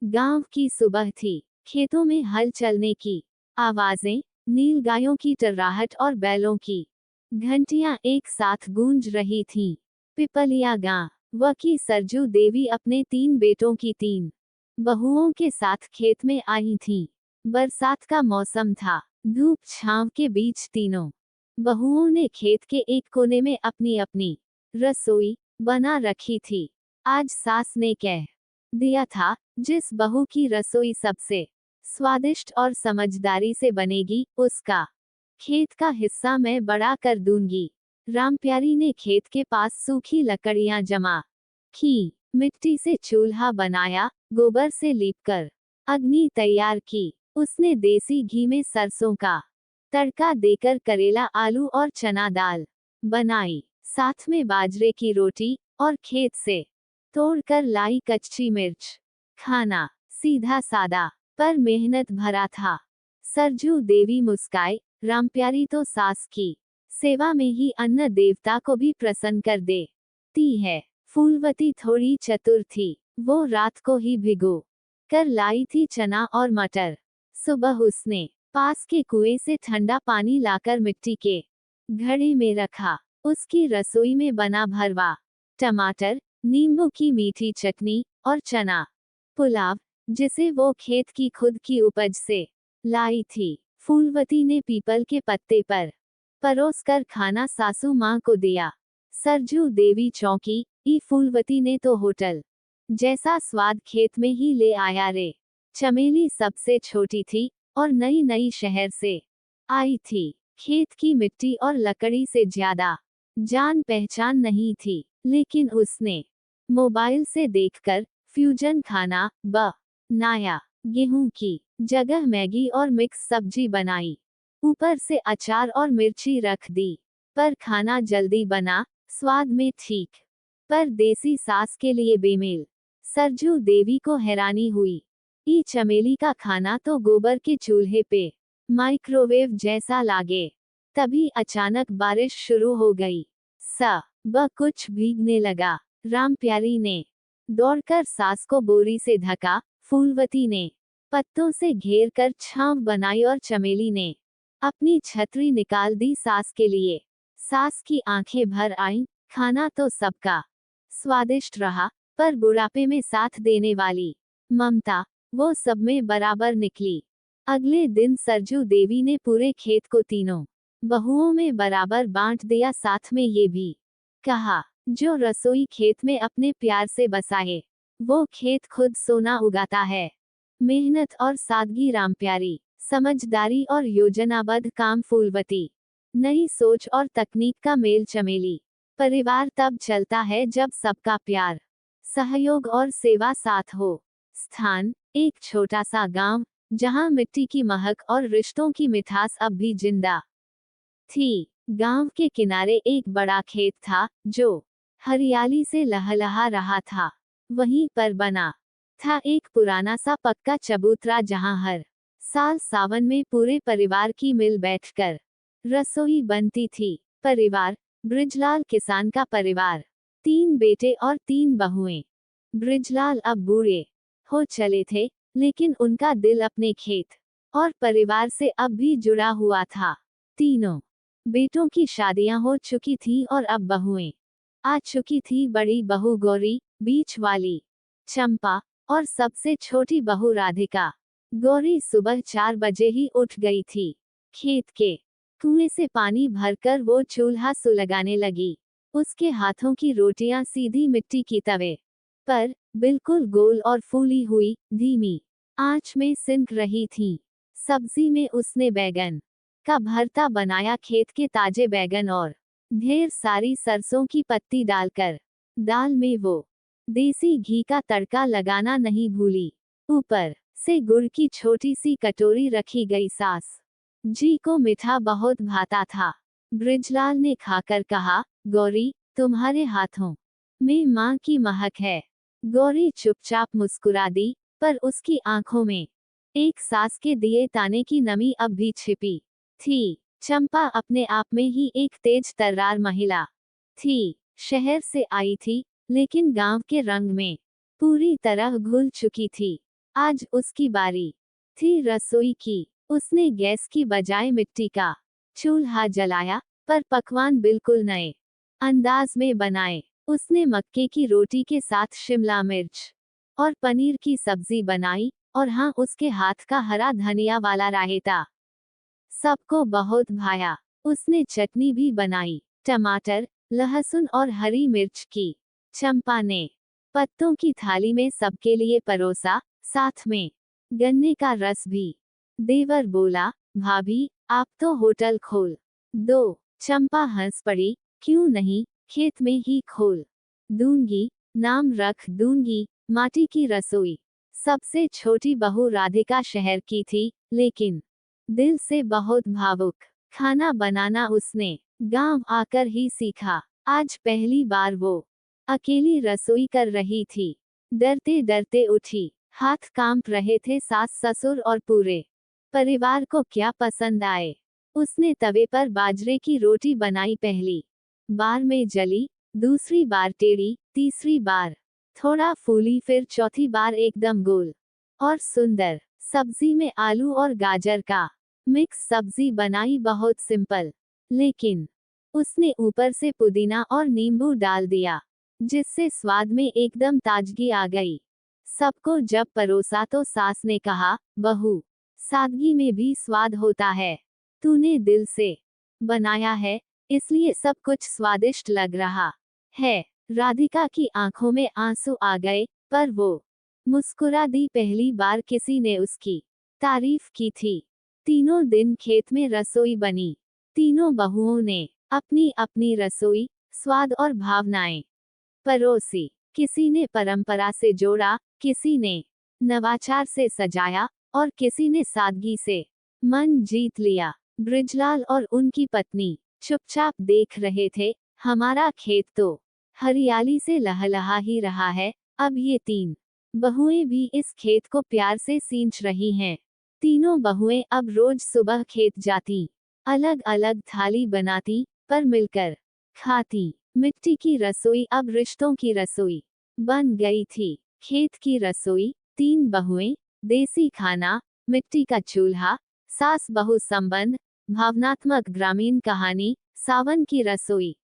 गांव की सुबह थी। खेतों में हल चलने की आवाजें, नीलगायों की टर्राहट और बैलों की घंटियां एक साथ गूंज रही थीं। पिपलिया गांव की सरजू देवी अपने 3 बेटों की 3 बहुओं के साथ खेत में आई थीं। बरसात का मौसम था। धूप छांव के बीच तीनों बहुओं ने खेत के एक कोने में अपनी अपनी रसोई बना रखी थी। आज सास ने कह दिया था, जिस बहू की रसोई सबसे स्वादिष्ट और समझदारी से बनेगी, उसका खेत का हिस्सा मैं बड़ा कर दूंगी। रामप्यारी ने खेत के पास सूखी लकड़ियां जमा की, मिट्टी से चूल्हा बनाया, गोबर से लीपकर अग्नि तैयार की। उसने देसी घी में सरसों का तड़का देकर करेला, आलू और चना दाल बनाई। साथ में बाजरे की रोटी और खेत से तोड़कर लाई कच्ची मिर्च। खाना सीधा सादा पर मेहनत भरा था। सरजू देवी मुस्काई, रामप्यारी तो सास की सेवा में ही अन्न देवता को भी प्रसन्न कर देती है। फूलवती थोड़ी चतुर थी। वो रात को ही भिगो कर लाई थी चना और मटर। सुबह उसने पास के कुएं से ठंडा पानी लाकर मिट्टी के घड़े में रखा। उसकी रसोई में बना भरवा टमाटर, नींबू की मीठी चटनी और चना पुलाव, जिसे वो खेत की खुद की उपज से लाई थी। फूलवती ने पीपल के पत्ते पर परोसकर खाना सासू माँ को दिया। सरजू देवी चौंकी, फूलवती ने तो होटल जैसा स्वाद खेत में ही ले आया रे। चमेली सबसे छोटी थी और नई नई शहर से आई थी। खेत की मिट्टी और लकड़ी से ज्यादा जान पहचान नहीं थी, लेकिन उसने मोबाइल से देखकर फ्यूजन खाना बनाया। गेहूं की जगह मैगी और मिक्स सब्जी बनाई। ऊपर से अचार और मिर्ची रख दी। पर खाना जल्दी बना, स्वाद में ठीक, पर देसी सास के लिए बेमेल। सरजू देवी को हैरानी हुई। चमेली का खाना तो गोबर के चूल्हे पे माइक्रोवेव जैसा लागे। तभी अचानक बारिश शुरू हो गई। कुछ भीगने लगा। रामप्यारी ने दौड़कर सास को बोरी से ढका। फूलवती ने पत्तों से घेर कर छांव बनाई और चमेली ने अपनी छतरी निकाल दी सास के लिए। सास की आंखें भर आईं। खाना तो सबका स्वादिष्ट रहा, पर बुढ़ापे में साथ देने वाली ममता, वो सब में बराबर निकली। अगले दिन सरजू देवी ने पूरे खेत को तीनों बहुओं में बराबर बांट दिया। साथ में ये भी कहा, जो रसोई खेत में अपने प्यार से बसाए, वो खेत खुद सोना उगाता है। मेहनत और सादगी रामप्यारी, समझदारी और योजनाबद्ध काम फूलवती, नई सोच और तकनीक का मेल चमेली। परिवार तब चलता है जब सबका प्यार, सहयोग और सेवा साथ हो। स्थान, एक छोटा सा गांव, जहां मिट्टी की महक और रिश्तों की मिठास अब भी जिंदा थी। गांव के किनारे एक बड़ा खेत था, जो हरियाली से लहलहा रहा था। वहीं पर बना था एक पुराना सा पक्का चबूतरा, जहां हर साल सावन में पूरे परिवार की मिल बैठकर रसोई बनती थी। परिवार, बृजलाल किसान का परिवार, 3 बेटे और 3 बहुएं। बृजलाल अब बूढ़े हो चले थे, लेकिन उनका दिल अपने खेत और परिवार से अब भी जुड़ा हुआ था। तीनों बेटों की शादियां हो चुकी थीं और अब बहुएं आ चुकी थी। बड़ी बहू गौरी, बीच वाली चंपा और सबसे छोटी बहू राधिका। गौरी सुबह 4 बजे ही उठ गई थी। खेत के कुएं से पानी भरकर वो चूल्हा सुलगाने लगी। उसके हाथों की रोटियां सीधी मिट्टी की तवे पर बिल्कुल गोल और फूली हुई धीमी आंच में सिंक रही थीं। सब्जी में उसने बैगन का भरता बनाया। खेत के ताजे बैगन और ढेर सारी सरसों की पत्ती डालकर दाल में वो देसी घी का तड़का लगाना नहीं भूली। ऊपर से गुड़ की छोटी सी कटोरी रखी गई। सास जी को मीठा बहुत भाता था। बृजलाल ने खाकर कहा, गौरी, तुम्हारे हाथों में माँ की महक है। गौरी चुपचाप मुस्कुरा दी, पर उसकी आंखों में एक सास के दिए ताने की नमी अब भी छिपी थी। चंपा अपने आप में ही एक तेज तर्रार महिला थी। शहर से आई थी, लेकिन गांव के रंग में पूरी तरह घुल चुकी थी। आज उसकी बारी थी रसोई की। उसने गैस की बजाय मिट्टी का चूल्हा जलाया, पर पकवान बिल्कुल नए अंदाज में बनाए। उसने मक्के की रोटी के साथ शिमला मिर्च और पनीर की सब्जी बनाई, और हाँ, उसके हाथ का हरा धनिया वाला रायता सबको बहुत भाया। उसने चटनी भी बनाई, टमाटर, लहसुन और हरी मिर्च की। चंपा ने पत्तों की थाली में सबके लिए परोसा, साथ में गन्ने का रस भी। देवर बोला, भाभी, आप तो होटल खोल दो। चंपा हंस पड़ी, क्यों नहीं, खेत में ही खोल दूंगी, नाम रख दूंगी, माटी की रसोई। सबसे छोटी बहू राधिका शहर की थी, लेकिन दिल से बहुत भावुक। खाना बनाना उसने गांव आकर ही सीखा। आज पहली बार वो अकेली रसोई कर रही थी। डरते डरते उठी, हाथ कांप रहे थे। सास ससुर और पूरे परिवार को क्या पसंद आए। उसने तवे पर बाजरे की रोटी बनाई। पहली बार में जली, दूसरी बार टेढ़ी, तीसरी बार थोड़ा फूली, फिर चौथी बार एकदम गोल और सुंदर। सब्जी में आलू और गाजर का मिक्स सब्जी बनाई, बहुत सिंपल, लेकिन उसने ऊपर से पुदीना और नींबू डाल दिया, जिससे स्वाद में एकदम ताजगी आ गई। सबको जब परोसा तो सास ने कहा, बहू, सादगी में भी स्वाद होता है। तूने दिल से बनाया है, इसलिए सब कुछ स्वादिष्ट लग रहा है। राधिका की आंखों में आंसू आ गए, पर वो मुस्कुरा दी। पहली बार किसी ने उसकी तारीफ की थी। तीनों दिन खेत में रसोई बनी। तीनों बहुओं ने अपनी अपनी रसोई, स्वाद और भावनाएं परोसी। किसी ने परंपरा से जोड़ा, किसी ने नवाचार से सजाया, और किसी ने सादगी से मन जीत लिया। बृजलाल और उनकी पत्नी चुपचाप देख रहे थे। हमारा खेत तो हरियाली से लहलहा ही रहा है, अब ये तीन बहुएं भी इस खेत को प्यार से सींच रही हैं। तीनों बहुएं अब रोज सुबह खेत जाती, अलग अलग थाली बनाती, पर मिलकर खाती। मिट्टी की रसोई अब रिश्तों की रसोई बन गई थी। खेत की रसोई, तीन बहुएं, देसी खाना, मिट्टी का चूल्हा, सास बहू संबंध, भावनात्मक ग्रामीण कहानी, सावन की रसोई।